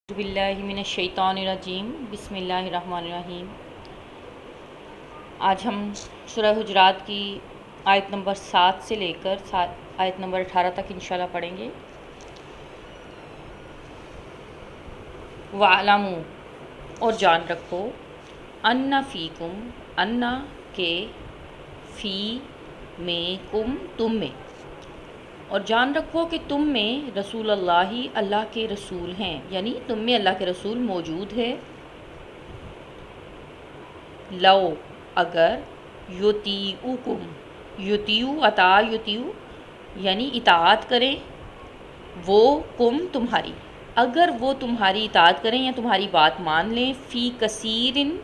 اعوذ باللہ من الشیطان الرجیم بسم اللہ الرحمن الرحیم۔ آج ہم سورہ حجرات کی آیت نمبر 7 سے لے کر آیت نمبر 18 تک انشاءاللہ پڑھیں گے۔ وَاعْلَمُوا اور جان رکھو، اَنَّ فِیکُم اَنَّ کے فی میں کم تم میں، اور جان رکھو کہ تم میں رسول اللہ کے رسول ہیں، یعنی تم میں اللہ کے رسول موجود ہے۔ لو اگر یطیعوکم یطیعو یعنی اطاعت کریں، وہ کم تمہاری، اگر وہ تمہاری اطاعت کریں یا تمہاری بات مان لیں، فی کثیرن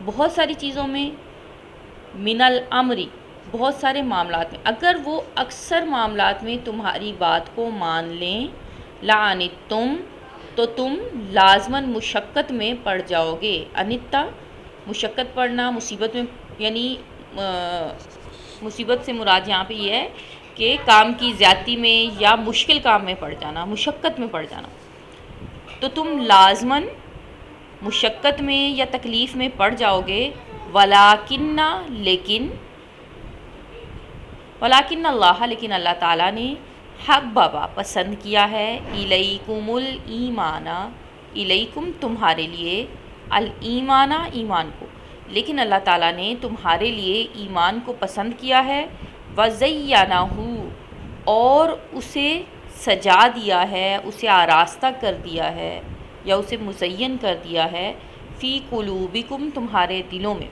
بہت ساری چیزوں میں، من الامری بہت سارے معاملات میں، اگر وہ اکثر معاملات میں تمہاری بات کو مان لیں، لعنتم تو تم لازماً مشقت میں پڑ جاؤ گے۔ انتا مشقت پڑنا، مصیبت میں، یعنی مصیبت سے مراد یہاں پہ یہ ہے کہ کام کی زیادتی میں یا مشکل کام میں پڑ جانا، مشقت میں پڑ جانا، تو تم لازماً مشقت میں یا تکلیف میں پڑ جاؤ گے۔ ولیکن اللہ لیکن اللہ تعالیٰ نے حببا پسند کیا ہے، الیکم الایمان الیکم تمہارے لیے، الایمان ایمان کو، لیکن اللہ تعالیٰ نے تمہارے لیے ایمان کو پسند کیا ہے، وزینہ اور اسے سجا دیا ہے، اسے آراستہ کر دیا ہے یا اسے مزین کر دیا ہے، فی قلوبکم تمہارے دلوں میں،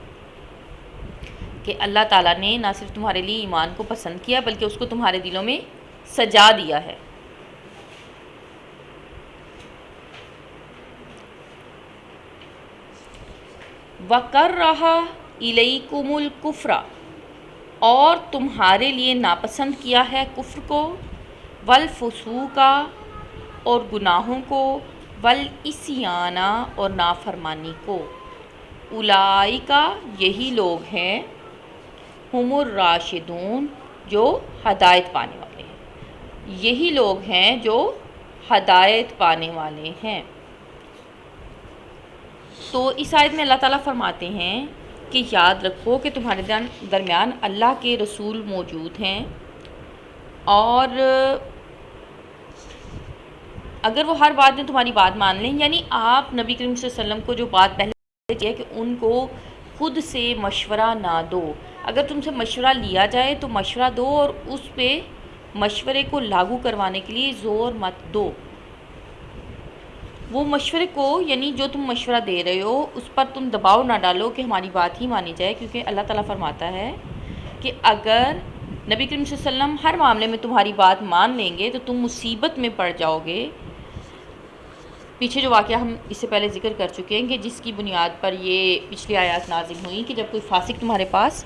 کہ اللہ تعالیٰ نے نہ صرف تمہارے لیے ایمان کو پسند کیا بلکہ اس کو تمہارے دلوں میں سجا دیا ہے۔ وَكَرَّهَ إِلَيْكُمُ الْكُفْرَ اور تمہارے لیے ناپسند کیا ہے کفر کو، والفسوق اور گناہوں کو، والعصیان اور نافرمانی کو، اولئک یہی لوگ ہیں، ہم الراشدون جو ہدایت پانے والے ہیں، یہی لوگ ہیں جو ہدایت پانے والے ہیں۔ تو اس آیت میں اللہ تعالیٰ فرماتے ہیں کہ یاد رکھو کہ تمہارے درمیان اللہ کے رسول موجود ہیں، اور اگر وہ ہر بات میں تمہاری بات مان لیں، یعنی آپ نبی کریم صلی اللہ علیہ وسلم کو جو بات پہلے کی ہے کہ ان کو خود سے مشورہ نہ دو، اگر تم سے مشورہ لیا جائے تو مشورہ دو، اور اس پہ مشورے کو لاگو کروانے کے لیے زور مت دو۔ وہ مشورے کو، یعنی جو تم مشورہ دے رہے ہو اس پر تم دباؤ نہ ڈالو کہ ہماری بات ہی مانی جائے، کیونکہ اللہ تعالیٰ فرماتا ہے کہ اگر نبی کریم صلی اللہ علیہ وسلم ہر معاملے میں تمہاری بات مان لیں گے تو تم مصیبت میں پڑ جاؤ گے۔ پیچھے جو واقعہ ہم اس سے پہلے ذکر کر چکے ہیں کہ جس کی بنیاد پر یہ پچھلی آیات نازل ہوئیں کہ جب کوئی فاسق تمہارے پاس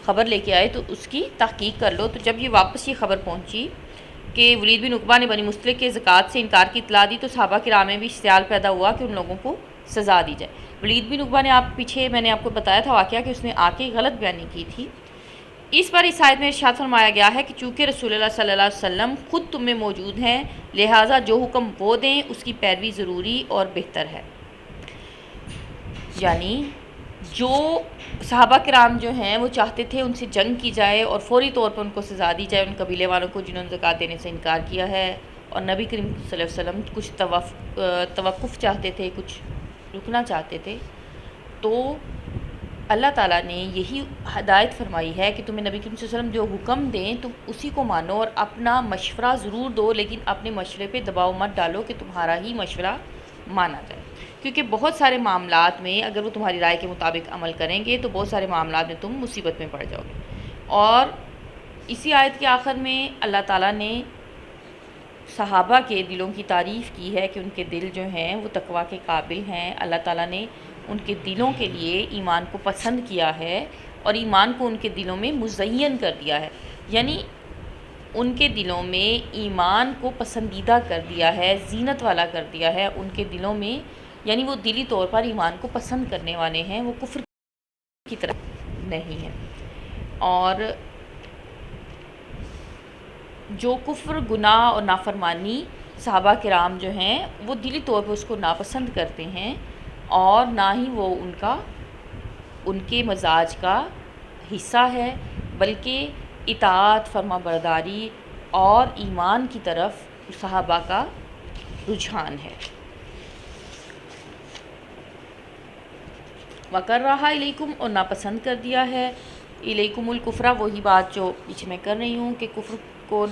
خبر لے کے آئے تو اس کی تحقیق کر لو۔ تو جب یہ واپس یہ خبر پہنچی کہ ولید بن عقبہ نے بنی مصطلق کے زکوٰۃ سے انکار کی اطلاع دی، تو صحابہ کرام میں بھی اشتعال پیدا ہوا کہ ان لوگوں کو سزا دی جائے۔ ولید بن عقبہ نے پیچھے میں نے آپ کو بتایا تھا واقعہ کہ اس نے آ کے غلط بیانی کی تھی۔ اس بار اس آیت میں ارشاد فرمایا گیا ہے کہ چونکہ رسول اللہ صلی اللہ علیہ وسلم خود تم میں موجود ہیں، لہٰذا جو حکم وہ دیں اس کی پیروی ضروری اور بہتر ہے۔ یعنی جو صحابہ کرام جو ہیں وہ چاہتے تھے ان سے جنگ کی جائے اور فوری طور پر ان کو سزا دی جائے، ان قبیلے والوں کو جنہوں نے زکوٰۃ دینے سے انکار کیا ہے، اور نبی کریم صلی اللہ علیہ وسلم کچھ توقف چاہتے تھے، کچھ رکنا چاہتے تھے، تو اللہ تعالیٰ نے یہی ہدایت فرمائی ہے کہ تمہیں نبی کریم صلی اللہ علیہ وسلم جو حکم دیں تم اسی کو مانو، اور اپنا مشورہ ضرور دو لیکن اپنے مشورے پہ دباؤ مت ڈالو کہ تمہارا ہی مشورہ مانا جائے، کیونکہ بہت سارے معاملات میں اگر وہ تمہاری رائے کے مطابق عمل کریں گے تو بہت سارے معاملات میں تم مصیبت میں پڑ جاؤ گے۔ اور اسی آیت کے آخر میں اللہ تعالیٰ نے صحابہ کے دلوں کی تعریف کی ہے کہ ان کے دل جو ہیں وہ تقویٰ کے قابل ہیں، اللہ تعالیٰ نے ان کے دلوں کے لیے ایمان کو پسند کیا ہے اور ایمان کو ان کے دلوں میں مزین کر دیا ہے، یعنی ان کے دلوں میں ایمان کو پسندیدہ کر دیا ہے، زینت والا کر دیا ہے ان کے دلوں میں، یعنی وہ دلی طور پر ایمان کو پسند کرنے والے ہیں، وہ کفر کی طرف نہیں ہیں۔ اور جو کفر، گناہ اور نافرمانی صحابہ کرام جو ہیں وہ دلی طور پہ اس کو ناپسند کرتے ہیں، اور نہ ہی وہ ان کے مزاج کا حصہ ہے، بلکہ اطاعت، فرما برداری اور ایمان کی طرف صحابہ کا رجحان ہے۔ وَكَرَّهَ إِلَيْكُمْ، اور ناپسند کر دیا ہے، الیکم الکفرہ، وہی بات جو پیچھے میں کر رہی ہوں کہ کفر کو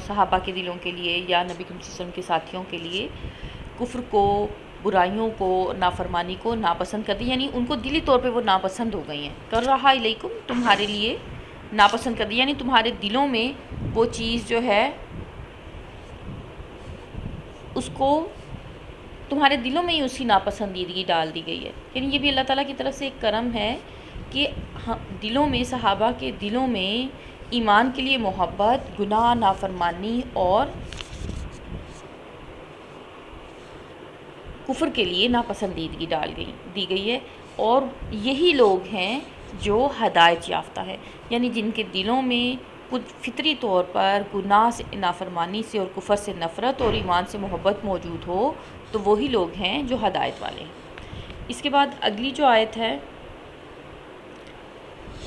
صحابہ کے دلوں کے لیے یا نبی کریم صلی اللہ علیہ وسلم کے ساتھیوں کے لیے کفر کو، برائیوں کو، نافرمانی کو ناپسند کر دی، یعنی ان کو دلی طور پہ وہ ناپسند ہو گئی ہیں۔ کَرَّهَ إِلَيْكُمْ، تمہارے لیے ناپسند کر دی، یعنی تمہارے دلوں میں وہ چیز جو ہے اس کو، تمہارے دلوں میں ہی اس کی ناپسندیدگی ڈال دی گئی ہے۔ یعنی یہ بھی اللہ تعالیٰ کی طرف سے ایک کرم ہے کہ دلوں میں، صحابہ کے دلوں میں ایمان کے لیے محبت، گناہ، نافرمانی اور کفر کے لیے ناپسندیدگی دی گئی ہے، اور یہی لوگ ہیں جو ہدایت یافتہ ہے، یعنی جن کے دلوں میں خود فطری طور پر گناہ سے، نافرمانی سے اور کفر سے نفرت اور ایمان سے محبت موجود ہو، تو وہی لوگ ہیں جو ہدایت والے ہیں۔ اس کے بعد اگلی جو آیت ہے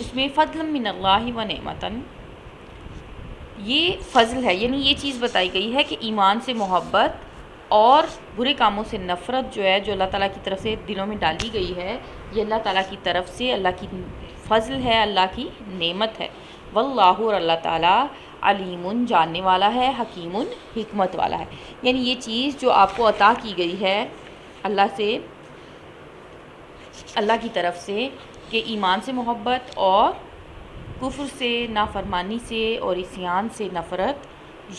اس میں فضلا من اللہ و نعمتن، یہ فضل ہے، یعنی یہ چیز بتائی گئی ہے کہ ایمان سے محبت اور برے کاموں سے نفرت جو ہے، جو اللہ تعالیٰ کی طرف سے دلوں میں ڈالی گئی ہے، یہ اللہ تعالیٰ کی طرف سے اللہ کی فضل ہے، اللہ کی نعمت ہے۔ واللہ، اور اللہ تعالیٰ علیم، جاننے والا ہے، حکیم، حکمت والا ہے، یعنی یہ چیز جو آپ کو عطا کی گئی ہے اللہ کی طرف سے، کہ ایمان سے محبت اور کفر سے، نافرمانی سے اور عصیان سے نفرت،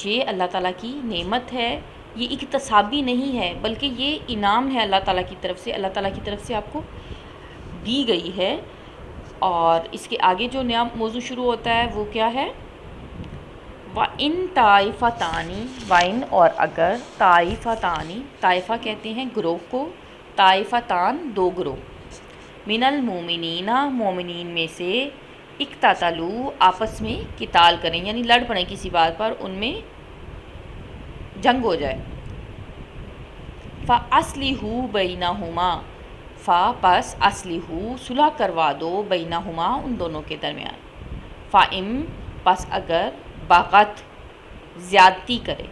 یہ اللہ تعالیٰ کی نعمت ہے، یہ اکتسابی نہیں ہے، بلکہ یہ انعام ہے اللہ تعالیٰ کی طرف سے، اللہ تعالیٰ کی طرف سے آپ کو دی گئی ہے۔ اور اس کے آگے جو نیا موضوع شروع ہوتا ہے وہ کیا ہے؟ وَإِن طَائِفَتَانِ، وَإِن، اور اگر، طائفتانی، طائفہ کہتے ہیں گروہ کو، طائفتان، دو گروہ، من المومنین، مومنین میں سے، اقتتلوا، آپس میں قتال کریں، یعنی لڑ پڑیں کسی بات پر، ان میں جنگ ہو جائے، فَأَصْلِحُوا بَيْنَهُمَا، پس اصلحوا، صلح کروا دو، بینہما، ان دونوں کے درمیان، فَإِن، پس اگر، بغت، زیادتی کرے،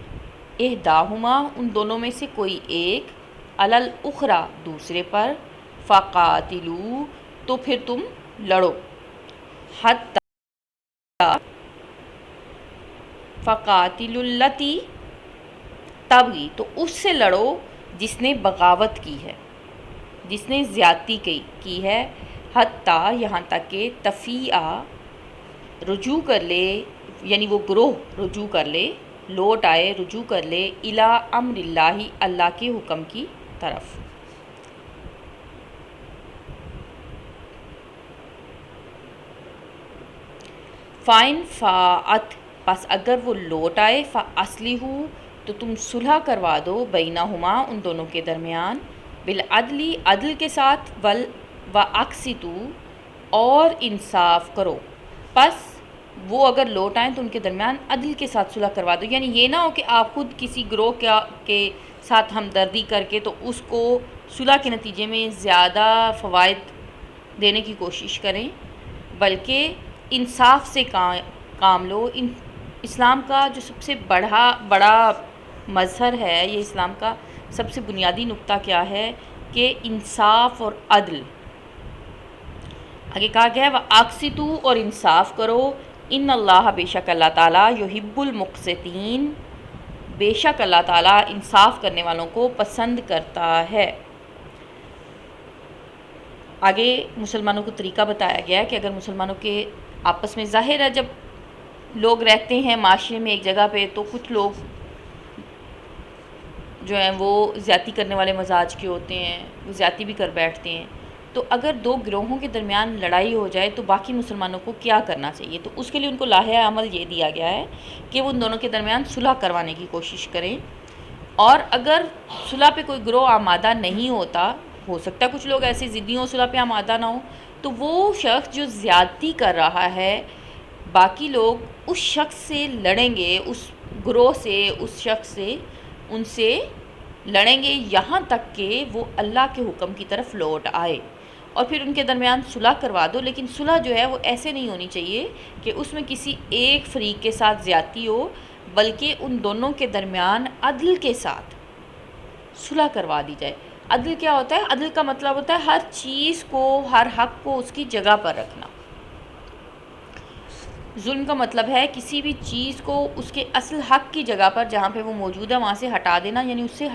احداہما، ان دونوں میں سے کوئی ایک، علی الاخری، دوسرے پر، فقاتلوا، تو پھر تم لڑو، حتی، فقاتلوا التی تبغی، تو اس سے لڑو جس نے بغاوت کی ہے، جس نے زیادتی کی ہے، حتیٰ، یہاں تک کہ، تفیع، رجوع کر لے، یعنی وہ گروہ رجوع کر لے، لوٹ آئے، رجوع کر لے، الی امر اللہ، اللہ کے حکم کی طرف۔ فَإِن فَاءَتْ، پس اگر وہ لوٹ آئے، فَأَصْلِحُوا، تو تم صلح کروا دو، بینہما، ان دونوں کے درمیان، بالعدل، عدل کے ساتھ، وَأَقْسِطُوا، اور انصاف کرو، پس وہ اگر لوٹ آئیں تو ان کے درمیان عدل کے ساتھ صلح کروا دو، یعنی یہ نہ ہو کہ آپ خود کسی گروہ کے ساتھ ہمدردی کر کے تو اس کو صلح کے نتیجے میں زیادہ فوائد دینے کی کوشش کریں، بلکہ انصاف سے کام لو۔ اسلام کا جو سب سے بڑا مظہر ہے، یہ اسلام کا سب سے بنیادی نقطہ کیا ہے کہ انصاف اور عدل۔ آگے کہا گیا ہے وَأَقْسِطُوا، اور انصاف کرو، ان اللہ، بے شک اللہ تعالیٰ، یحب المقسطین، بے شک اللہ تعالیٰ انصاف کرنے والوں کو پسند کرتا ہے۔ آگے مسلمانوں کو طریقہ بتایا گیا ہے کہ اگر مسلمانوں کے آپس میں، ظاہر ہے جب لوگ رہتے ہیں معاشرے میں ایک جگہ پہ، تو کچھ لوگ جو ہیں وہ زیادتی کرنے والے مزاج کے ہوتے ہیں، وہ زیادتی بھی کر بیٹھتے ہیں، تو اگر دو گروہوں کے درمیان لڑائی ہو جائے تو باقی مسلمانوں کو کیا کرنا چاہیے؟ تو اس کے لیے ان کو لاحہ عمل یہ دیا گیا ہے کہ وہ ان دونوں کے درمیان صلح کروانے کی کوشش کریں، اور اگر صلح پہ کوئی گروہ آمادہ نہیں ہوتا، ہو سکتا ہے کچھ لوگ ایسے ضدی ہوں، صلح پہ آمادہ نہ ہوں، تو وہ شخص جو زیادتی کر رہا ہے، باقی لوگ اس شخص سے لڑیں گے، اس گروہ سے، اس شخص سے ان سے لڑیں گے یہاں تک کہ وہ اللہ کے حکم کی طرف لوٹ آئے، اور پھر ان کے درمیان صلح کروا دو، لیکن صلح جو ہے وہ ایسے نہیں ہونی چاہیے کہ اس میں کسی ایک فریق کے ساتھ زیادتی ہو، بلکہ ان دونوں کے درمیان عدل کے ساتھ صلح کروا دی جائے۔ عدل کیا ہوتا ہے؟ عدل کا مطلب ہوتا ہے ہر چیز کو، ہر حق کو اس کی جگہ پر رکھنا۔ ظلم کا مطلب ہے کسی بھی چیز کو اس کے اصل حق کی جگہ پر جہاں پہ وہ موجود ہے وہاں سے ہٹا دینا، یعنی اس سے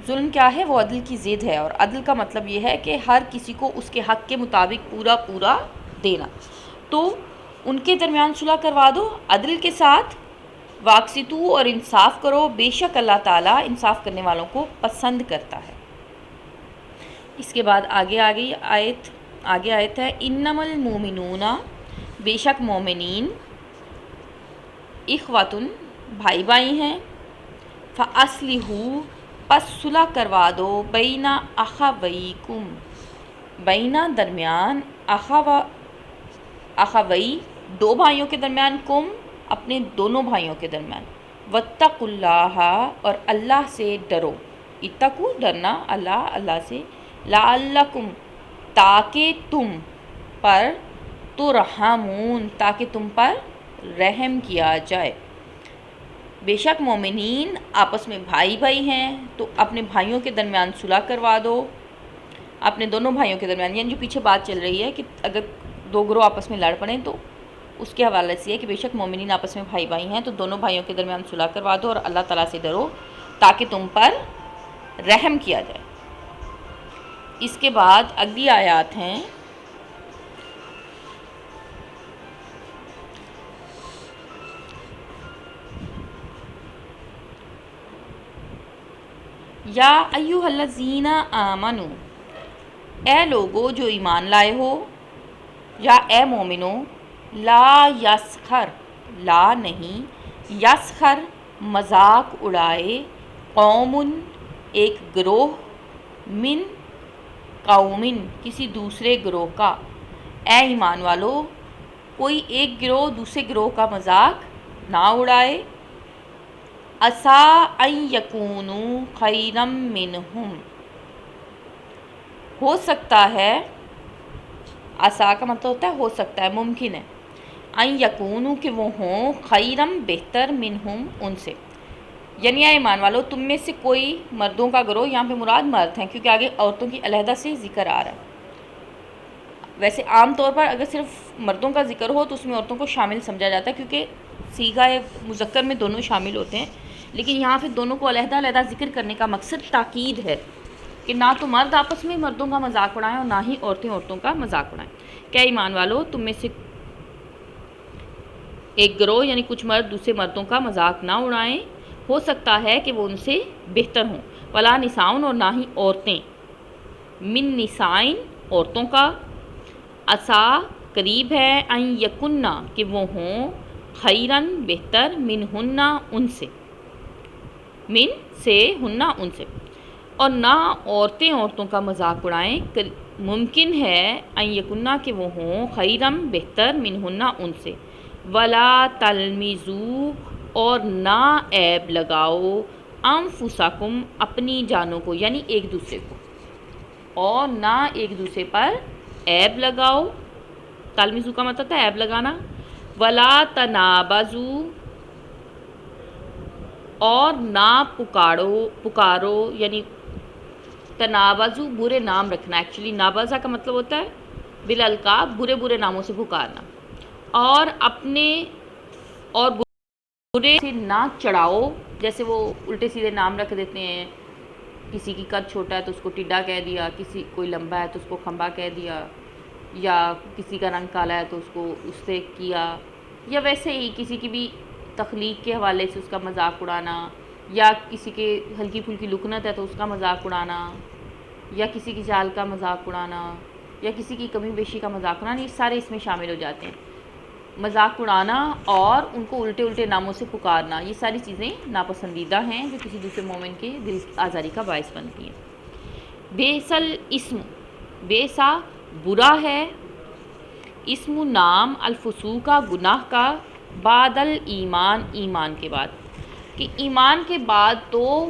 ظلم کیا ہے؟ وہ عدل کی ضد ہے، اور عدل کا مطلب یہ ہے کہ ہر کسی کو اس کے حق کے مطابق پورا دینا۔ تو ان کے درمیان صلح کروا دو عدل کے ساتھ، واقسطو، اور انصاف کرو، بے شک اللہ تعالیٰ انصاف کرنے والوں کو پسند کرتا ہے۔ اس کے بعد آگے آیت ہے انما المومنون، بے شک مومنین، اخواتن، بھائی بھائی ہیں، فاصلحوا، پس صلح کروا دو، بین اخویکم، بین درمیان، اخوی دو بھائیوں کے درمیان، کم اپنے دونوں بھائیوں کے درمیان، واتقوا اللہ، اور اللہ سے ڈرو، اتقوا ڈرنا، اللہ سے، لعلکم تاکہ تم پر، ترحمون تاکہ تم پر رحم کیا جائے۔ بے شک مومنین آپس میں بھائی بھائی ہیں، تو اپنے بھائیوں کے درمیان صلح کروا دو، اپنے دونوں بھائیوں کے درمیان، یعنی جو پیچھے بات چل رہی ہے کہ اگر دو گروہ آپس میں لڑ پڑیں تو اس کے حوالے سے ہے کہ بے شک مومنین آپس میں بھائی بھائی ہیں، تو دونوں بھائیوں کے درمیان صلح کروا دو اور اللہ تعالیٰ سے ڈرو تاکہ تم پر رحم کیا جائے۔ اس کے بعد اگلی آیات ہیں یا ایھا الذین آمنو، اے لوگو جو ایمان لائے ہو، یا اے مومنو، لا یسخر، لا نہیں، یسخر مذاق اڑائے، قوم ایک گروہ، من قومن کسی دوسرے گروہ کا، اے ایمان والو کوئی ایک گروہ دوسرے گروہ کا مذاق نہ اڑائے، عسیٰ ان یکونوا خیرا منہم، ہو سکتا ہے، عسیٰ کا مطلب ہوتا ہے ہو سکتا ہے، ممکن ہے، ان یکونوا کہ وہ ہوں، خیرم بہتر، منہم ان سے، یعنی اے ایمان والو تم میں سے کوئی مردوں کا گروہ، یہاں پہ مراد مرد ہیں کیونکہ آگے عورتوں کی علیحدہ سے ذکر آ رہا ہے۔ ویسے عام طور پر اگر صرف مردوں کا ذکر ہو تو اس میں عورتوں کو شامل سمجھا جاتا ہے کیونکہ صیغہ مذکر میں دونوں شامل ہوتے ہیں، لیکن یہاں پہ دونوں کو علیحدہ علیحدہ ذکر کرنے کا مقصد تاکید ہے کہ نہ تو مرد آپس میں مردوں کا مذاق اڑائیں اور نہ ہی عورتیں عورتوں کا مذاق اڑائیں۔ کہ ایمان والو تم میں سے ایک گروہ یعنی کچھ مرد دوسرے مردوں کا مذاق نہ اڑائیں، ہو سکتا ہے کہ وہ ان سے بہتر ہوں، ولا نساؤن اور نہ ہی عورتیں، من نسائن عورتوں کا، عسیٰ قریب ہے، ان یکنہ کہ وہ ہوں، خیرن بہتر، من ہنہ ان سے، من سے، ہنہ ان سے، اور نہ عورتیں عورتوں کا مذاق اڑائیں، ممکن ہے ان یکنہ کہ وہ ہوں، خیرم بہتر، من ہنہ ان سے، ولا تلمزوا اور نہ عیب لگاؤ، انفسکم اپنی جانوں کو، یعنی ایک دوسرے کو، اور نہ ایک دوسرے پر عیب لگاؤ، تلمزوا کا مطلب ہے عیب لگانا، ولا تنابزوا اور نہ پکارو، یعنی تنابزوا برے نام رکھنا، ایکچولی نابزہ کا مطلب ہوتا ہے بالالقاب، برے ناموں سے پکارنا، اور اپنے اور برے سے نہ چڑھاؤ، جیسے وہ الٹے سیدھے نام رکھ دیتے ہیں، کسی کی قد چھوٹا ہے تو اس کو ٹڈا کہہ دیا، کسی کوئی لمبا ہے تو اس کو کھمبا کہہ دیا، یا کسی کا رنگ کالا ہے تو اس کو اس سے کیا، یا ویسے ہی کسی کی بھی تخلیق کے حوالے سے اس کا مذاق اڑانا، یا کسی کے ہلکی پھلکی لکنت ہے تو اس کا مذاق اڑانا، یا کسی کی چال کا مذاق اڑانا، یا کسی کی کمی بیشی کا مذاق اڑانا، یہ سارے اس میں شامل ہو جاتے ہیں۔ مذاق اڑانا اور ان کو الٹے ناموں سے پکارنا، یہ ساری چیزیں ناپسندیدہ ہیں جو کسی دوسرے مومن کے دل آزاری کا باعث بنتی ہیں۔ بیسل اسم، بیسا برا ہے، اسم نام، الفسوق کا گناہ کا، بعد الایمان ایمان کے بعد، کہ ایمان کے بعد تو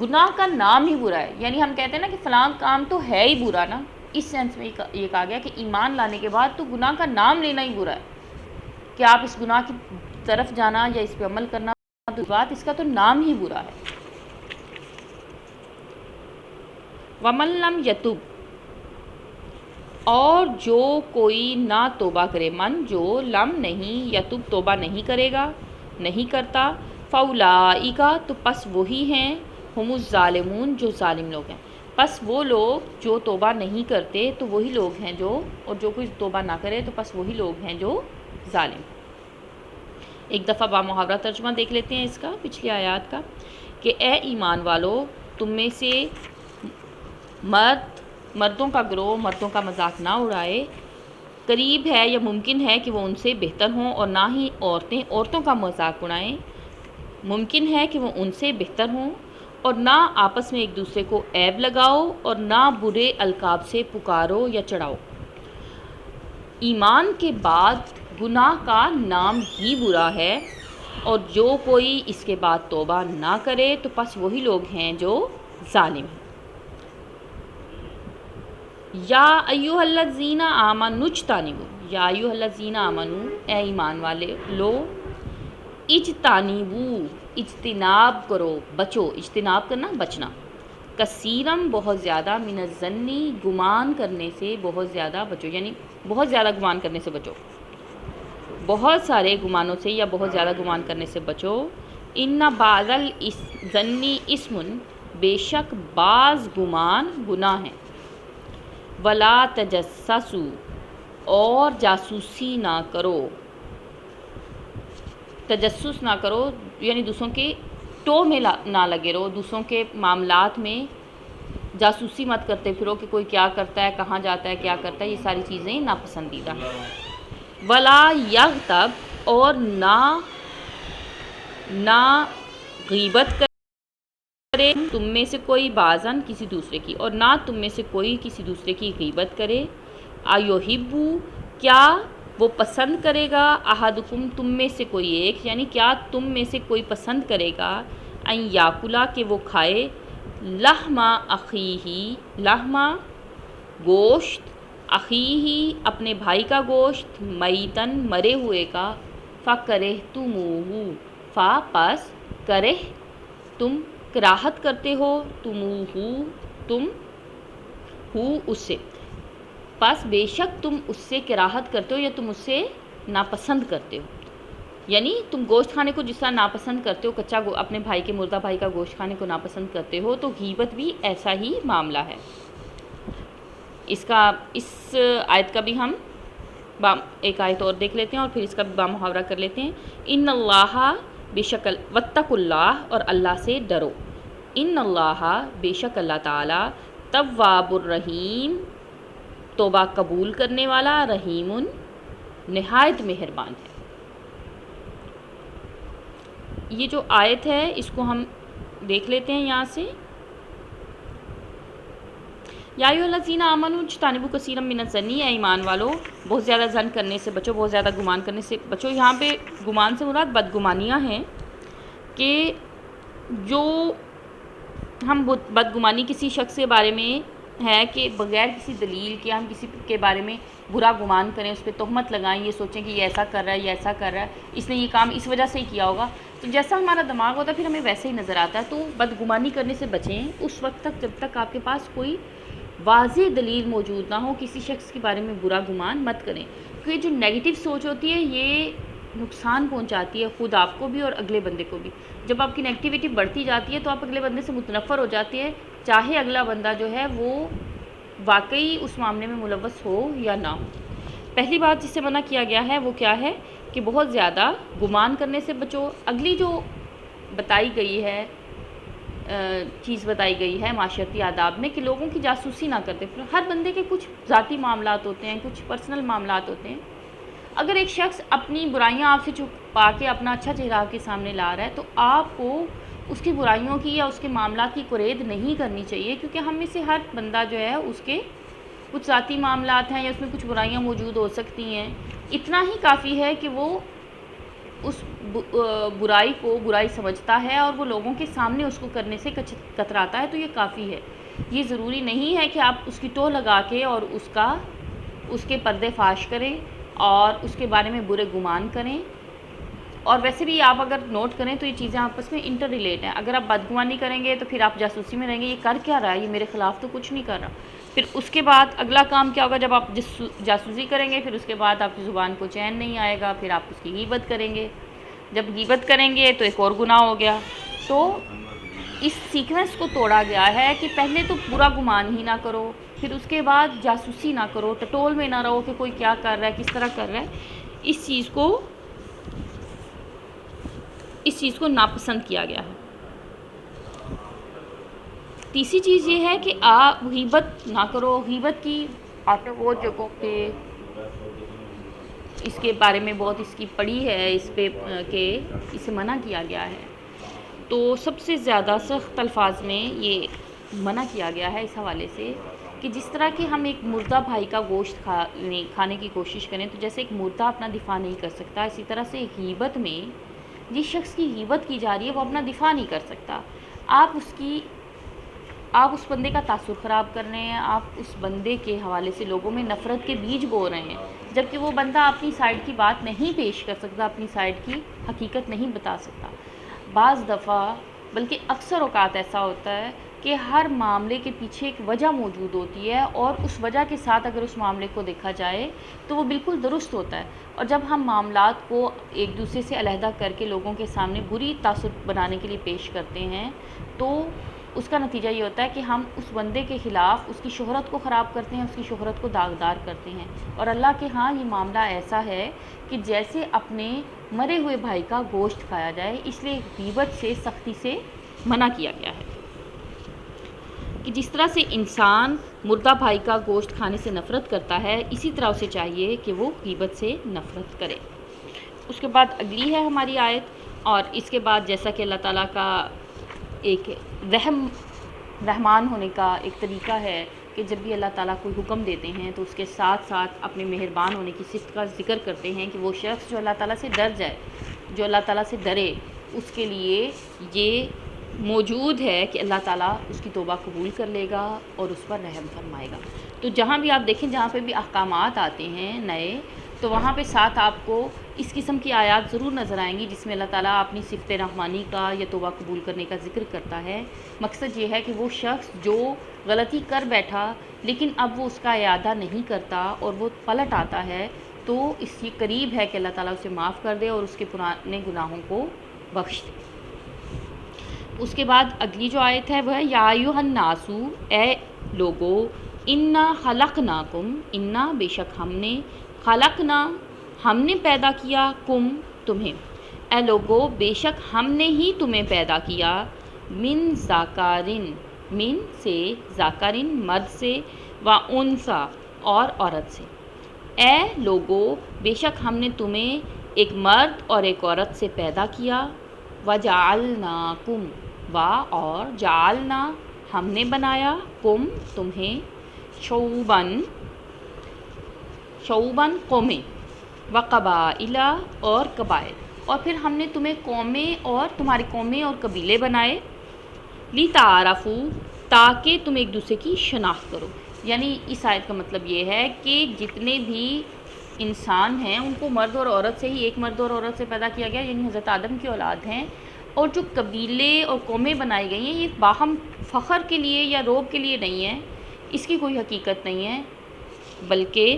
گناہ کا نام ہی برا ہے. یعنی ہم کہتے ہیں نا کہ فلاں کام تو ہے ہی برا نا، اس سینس میں یہ کہا گیا کہ ایمان لانے کے بعد تو گناہ کا نام لینا ہی برا ہے، کہ آپ اس گناہ کی طرف جانا یا اس پہ عمل کرنا، تو بات اس کا تو نام ہی برا ہے. وَمَن لَّمْ يَتُبْ، اور جو کوئی نہ توبہ کرے، من جو، لم نہیں، یتوب توبہ نہیں کرے گا، نہیں کرتا، فَأُولَٰئِکَ تو پس وہی ہیں، ہم الظالمون جو ظالم لوگ ہیں. پس وہ لوگ جو توبہ نہیں کرتے تو وہی لوگ ہیں جو، اور جو کوئی توبہ نہ کرے تو پس وہی لوگ ہیں جو ظالم. ایک دفعہ با محاورہ ترجمہ دیکھ لیتے ہیں اس کا، پچھلی آیات کا، کہ اے ایمان والو، تم میں سے مردوں کا گروہ مردوں کا مذاق نہ اڑائے، قریب ہے یا ممکن ہے کہ وہ ان سے بہتر ہوں، اور نہ ہی عورتیں عورتوں کا مذاق اڑائیں، ممکن ہے کہ وہ ان سے بہتر ہوں، اور نہ آپس میں ایک دوسرے کو عیب لگاؤ، اور نہ برے القاب سے پکارو یا چڑھاؤ. ایمان کے بعد گناہ کا نام ہی برا ہے، اور جو کوئی اس کے بعد توبہ نہ کرے تو پس وہی لوگ ہیں جو ظالم ہیں. یا ایھا الذین آمنوا اجتنبوا، یا ایھا الذین آمنوا، اے ایمان والے لو، اجتنبوا اجتناب کرو، بچو، اجتناب کرنا بچنا، کثیرم بہت زیادہ، من الظن گمان کرنے سے بہت زیادہ بچو، یعنی بہت زیادہ گمان کرنے سے بچو، بہت سارے گمانوں سے یا بہت زیادہ گمان کرنے سے بچو. ان بعض الظن اسم، بے شک بعض گمان گناہ ہیں. ولا تجسسوا، اور جاسوسی نہ کرو، تجسس نہ کرو یعنی دوسروں کے ٹو میں نہ لگے رہو، دوسروں کے معاملات میں جاسوسی مت کرتے پھرو کہ کوئی کیا کرتا ہے، کہاں جاتا ہے، کیا کرتا ہے، یہ ساری چیزیں ناپسندیدہ ہیں. ولا یغتب، اور نہ غیبت کرے تم میں سے کوئی بعضاً کسی دوسرے کی، اور نہ تم میں سے کوئی کسی دوسرے کی غیبت کرے. ایحب، کیا وہ پسند کرے گا، احدکم تم میں سے کوئی ایک، یعنی کیا تم میں سے کوئی پسند کرے گا، ان یاکلا کہ وہ کھائے، لحم اخیہ، لحم گوشت، اخیہ اپنے بھائی کا گوشت، میتن مرے ہوئے کا، فکرہتموہ، پس کرہ تم کراہت کرتے ہو، تم اس سے، پس بے شک تم اس سے کراہت کرتے ہو یا تم اس سے ناپسند کرتے ہو. یعنی تم گوشت کھانے کو جس طرح ناپسند کرتے ہو، کچا اپنے بھائی کے مردہ بھائی کا گوشت کھانے کو ناپسند کرتے ہو، تو غیبت بھی ایسا ہی معاملہ ہے. اس آیت کا بھی ہم ایک آیت اور دیکھ لیتے ہیں اور پھر اس کا بھی محاورہ کر لیتے ہیں. ان اللہ، بے شک، واتقوا اللہ، اور اللہ سے ڈرو. ان اللہ، بے شک اللہ تعالی، تواب الرحیم، توبہ قبول کرنے والا، رحیم، نہایت مہربان ہے. یہ جو آیت ہے اس کو ہم دیکھ لیتے ہیں یہاں سے. یا ایھا الذین آمنوا اجتنبوا کثیرا من الظن، اے ایمان والو، بہت زیادہ ظن کرنے سے بچو، بہت زیادہ گمان کرنے سے بچو. یہاں پہ گمان سے مراد بدگمانیاں ہیں، کہ جو ہم بدگمانی کسی شخص کے بارے میں ہے کہ بغیر کسی دلیل کے ہم کسی کے بارے میں برا گمان کریں، اس پہ تہمت لگائیں، یہ سوچیں کہ یہ ایسا کر رہا ہے، یہ ایسا کر رہا ہے، اس نے یہ کام اس وجہ سے ہی کیا ہوگا، تو جیسا ہمارا دماغ ہوتا ہے پھر ہمیں ویسے ہی نظر آتا ہے. تو بدگمانی کرنے سے بچیں اس وقت تک جب تک آپ کے پاس کوئی واضح دلیل موجود نہ ہو. کسی شخص کے بارے میں برا گمان مت کریں، کیونکہ جو نیگیٹو سوچ ہوتی ہے یہ نقصان پہنچاتی ہے خود آپ کو بھی اور اگلے بندے کو بھی. جب آپ کی نیگیٹیوٹی بڑھتی جاتی ہے تو آپ اگلے بندے سے متنفر ہو جاتی ہے، چاہے اگلا بندہ جو ہے وہ واقعی اس معاملے میں ملوث ہو یا نہ ہو. پہلی بات جس سے منع کیا گیا ہے وہ کیا ہے کہ بہت زیادہ گمان کرنے سے بچو. اگلی جو بتائی گئی ہے چیز بتائی گئی ہے معاشرتی آداب میں کہ لوگوں کی جاسوسی نہ کرتے. ہر بندے کے کچھ ذاتی معاملات ہوتے ہیں، کچھ پرسنل معاملات ہوتے ہیں. اگر ایک شخص اپنی برائیاں آپ سے چھپا کے اپنا اچھا چہرہ آپ کے سامنے لا رہا ہے تو آپ کو اس کی برائیوں کی یا اس کے معاملات کی قرید نہیں کرنی چاہیے، کیونکہ ہم میں سے ہر بندہ جو ہے اس کے کچھ ذاتی معاملات ہیں یا اس میں کچھ برائیاں موجود ہو سکتی ہیں. اتنا ہی کافی ہے کہ وہ اس برائی کو برائی سمجھتا ہے اور وہ لوگوں کے سامنے اس کو کرنے سے کتراتا ہے تو یہ کافی ہے۔ یہ ضروری نہیں ہے کہ آپ اس کی ٹوہ لگا کے اور اس کے پردے فاش کریں اور اس کے بارے میں برے گمان کریں۔ اور ویسے بھی آپ اگر نوٹ کریں تو یہ چیزیں آپس میں انٹر ریلیٹ ہیں۔ اگر آپ بدگمانی کریں گے تو پھر آپ جاسوسی میں رہیں گے، یہ کر کیا رہا ہے، یہ میرے خلاف تو کچھ نہیں کر رہا۔ پھر اس کے بعد اگلا کام کیا ہوگا، جب آپ جاسوسی کریں گے پھر اس کے بعد آپ کی زبان کو چین نہیں آئے گا، پھر آپ اس کی غیبت کریں گے۔ جب غیبت کریں گے تو ایک اور گناہ ہو گیا۔ تو اس سیکوینس کو توڑا گیا ہے کہ پہلے تو برا گمان ہی نہ کرو، پھر اس کے بعد جاسوسی نہ کرو، ٹٹول میں نہ رہو کہ کوئی کیا کر رہا ہے، کس طرح کر رہا ہے۔ اس چیز کو ناپسند کیا گیا ہے۔ تیسری چیز یہ ہے کہ آپ غیبت نہ کرو۔ غیبت کی آپ نے بہت جگہوں پہ اس کے بارے میں بہت اس کی پڑھی ہے، اس پہ کہ اسے منع کیا گیا ہے۔ تو سب سے زیادہ سخت الفاظ میں یہ منع کیا گیا ہے اس حوالے سے کہ جس طرح کہ ہم ایک مردہ بھائی کا گوشت کھانے کی کوشش کریں تو جیسے ایک مردہ اپنا دفاع نہیں کر سکتا، اسی طرح سے غیبت میں جس شخص کی غیبت کی جا رہی ہے وہ اپنا دفاع نہیں کر سکتا۔ آپ اس بندے کا تاثر خراب کر رہے ہیں، آپ اس بندے کے حوالے سے لوگوں میں نفرت کے بیج بو رہے ہیں، جبکہ وہ بندہ اپنی سائڈ کی بات نہیں پیش کر سکتا، اپنی سائڈ کی حقیقت نہیں بتا سکتا۔ بعض دفعہ بلکہ اکثر اوقات ایسا ہوتا ہے کہ ہر معاملے کے پیچھے ایک وجہ موجود ہوتی ہے اور اس وجہ کے ساتھ اگر اس معاملے کو دیکھا جائے تو وہ بالکل درست ہوتا ہے، اور جب ہم معاملات کو ایک دوسرے سے علیحدہ کر کے لوگوں کے سامنے بری تاثر بنانے کے لیے پیش کرتے ہیں تو اس کا نتیجہ یہ ہوتا ہے کہ ہم اس بندے کے خلاف اس کی شہرت کو خراب کرتے ہیں، اس کی شہرت کو داغدار کرتے ہیں۔ اور اللہ کے ہاں یہ معاملہ ایسا ہے کہ جیسے اپنے مرے ہوئے بھائی کا گوشت کھایا جائے، اس لیے غیبت سے سختی سے منع کیا گیا ہے کہ جس طرح سے انسان مردہ بھائی کا گوشت کھانے سے نفرت کرتا ہے، اسی طرح اسے چاہیے کہ وہ غیبت سے نفرت کرے۔ اس کے بعد اگلی ہے ہماری آیت، اور اس کے بعد جیسا کہ اللہ تعالیٰ کا ایک رحمان ہونے کا ایک طریقہ ہے کہ جب بھی اللہ تعالیٰ کوئی حکم دیتے ہیں تو اس کے ساتھ ساتھ اپنے مہربان ہونے کی صفت کا ذکر کرتے ہیں کہ وہ شخص جو اللہ تعالیٰ سے ڈر جائے، جو اللہ تعالیٰ سے ڈرے، اس کے لیے یہ موجود ہے کہ اللہ تعالیٰ اس کی توبہ قبول کر لے گا اور اس پر رحم فرمائے گا۔ تو جہاں بھی آپ دیکھیں، جہاں پہ بھی احکامات آتے ہیں نئے، تو وہاں پہ ساتھ آپ کو اس قسم کی آیات ضرور نظر آئیں گی جس میں اللہ تعالیٰ اپنی صفت رحمانی کا یا توبہ قبول کرنے کا ذکر کرتا ہے۔ مقصد یہ ہے کہ وہ شخص جو غلطی کر بیٹھا لیکن اب وہ اس کا اعادہ نہیں کرتا اور وہ پلٹ آتا ہے، تو اس یہ قریب ہے کہ اللہ تعالیٰ اسے معاف کر دے اور اس کے پرانے گناہوں کو بخش دے۔ اس کے بعد اگلی جو آیت ہے وہ ہے یا ایھا الناس، اے لوگو، انا خلقناکم، انا بے شک ہم نے، خلقنا ہم نے پیدا کیا، کم تمہیں، اے لوگو بے شک ہم نے ہی تمہیں پیدا کیا، من ذکرٍ، من سے، ذکرٍ مرد سے، و انثیٰ اور عورت سے۔ اے لوگو بے شک ہم نے تمہیں ایک مرد اور ایک عورت سے پیدا کیا، وجعلناکم، اور جعلنا ہم نے بنایا، کم تمہیں، شعوباً قومیں، وقبائل اور قبائل، اور پھر ہم نے تمہیں قومیں اور تمہاری قومیں اور قبیلے بنائے، لتعارفوا، تاکہ تم ایک دوسرے کی شناخت کرو۔ یعنی اس آیت کا مطلب یہ ہے کہ جتنے بھی انسان ہیں ان کو مرد اور عورت سے ہی، ایک مرد اور عورت سے پیدا کیا گیا، یعنی حضرت آدم کی اولاد ہیں، اور جو قبیلے اور قومیں بنائی گئی ہیں یہ باہم فخر کے لیے یا روب کے لیے نہیں ہے، اس کی کوئی حقیقت نہیں ہے، بلکہ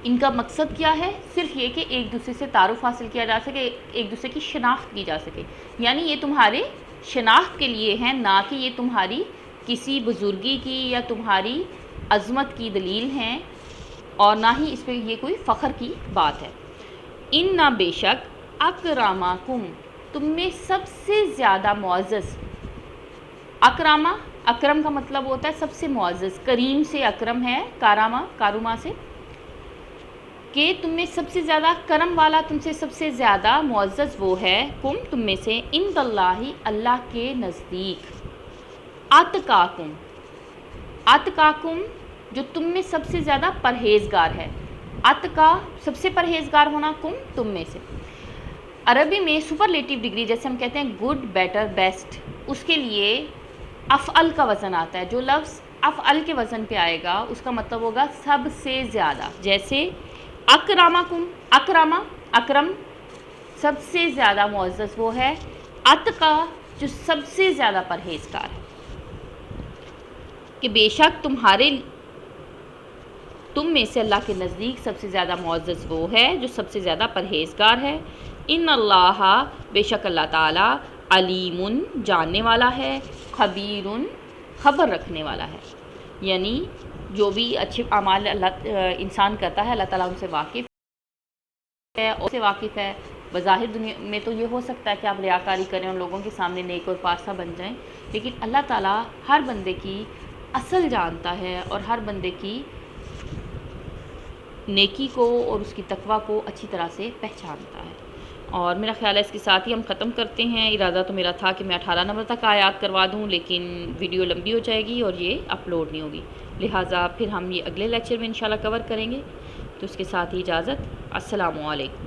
ان کا مقصد کیا ہے، صرف یہ کہ ایک دوسرے سے تعارف حاصل کیا جا سکے، ایک دوسرے کی شناخت کی جا سکے۔ یعنی یہ تمہارے شناخت کے لیے ہیں، نہ کہ یہ تمہاری کسی بزرگی کی یا تمہاری عظمت کی دلیل ہیں، اور نہ ہی اس پہ یہ کوئی فخر کی بات ہے۔ ان بے شک اکرمکم، تم میں سب سے زیادہ معزز، اکرم کا مطلب ہوتا ہے سب سے معزز، کریم سے اکرم ہے، کارما سے، کہ تم میں سب سے زیادہ کرم والا، تم سے سب سے زیادہ معزز وہ ہے، کم تم میں سے، عند اللہ اللہ کے نزدیک، اتقاکم، اتقاکم جو تم میں سب سے زیادہ پرہیزگار ہے، اتقا سب سے پرہیزگار ہونا، کم تم میں سے۔ عربی میں سپرلیٹیو ڈگری جیسے ہم کہتے ہیں گڈ بیٹر بیسٹ، اس کے لیے افعل کا وزن آتا ہے. جو لفظ افعل کے وزن پہ آئے گا اس کا مطلب ہوگا سب سے زیادہ. جیسے اکرمکم، اکرما اکرم سب سے زیادہ معزز وہ ہے. اتقا جو سب سے زیادہ پرہیزگار ہے. کہ بے شک تم میں سے اللہ کے نزدیک سب سے زیادہ معزز وہ ہے جو سب سے زیادہ پرہیزگار ہے. ان اللہ بے شک اللہ تعالیٰ علیم جاننے والا ہے، خبیر خبر رکھنے والا ہے. یعنی جو بھی اچھے اعمال انسان کرتا ہے اللہ تعالیٰ ان سے واقف ہے اور سے واقف ہے. بظاہر دنیا میں تو یہ ہو سکتا ہے کہ آپ ریاکاری کریں اور لوگوں کے سامنے نیک اور پارسا بن جائیں، لیکن اللہ تعالیٰ ہر بندے کی اصل جانتا ہے اور ہر بندے کی نیکی کو اور اس کی تقوی کو اچھی طرح سے پہچانتا ہے. اور میرا خیال ہے اس کے ساتھ ہی ہم ختم کرتے ہیں. ارادہ تو میرا تھا کہ میں 18 نمبر تک آیات کروا دوں، لیکن ویڈیو لمبی ہو جائے گی اور یہ اپلوڈ نہیں ہوگی، لہٰذا پھر ہم یہ اگلے لیکچر میں انشاءاللہ کور کریں گے. تو اس کے ساتھ ہی اجازت. السلام علیکم.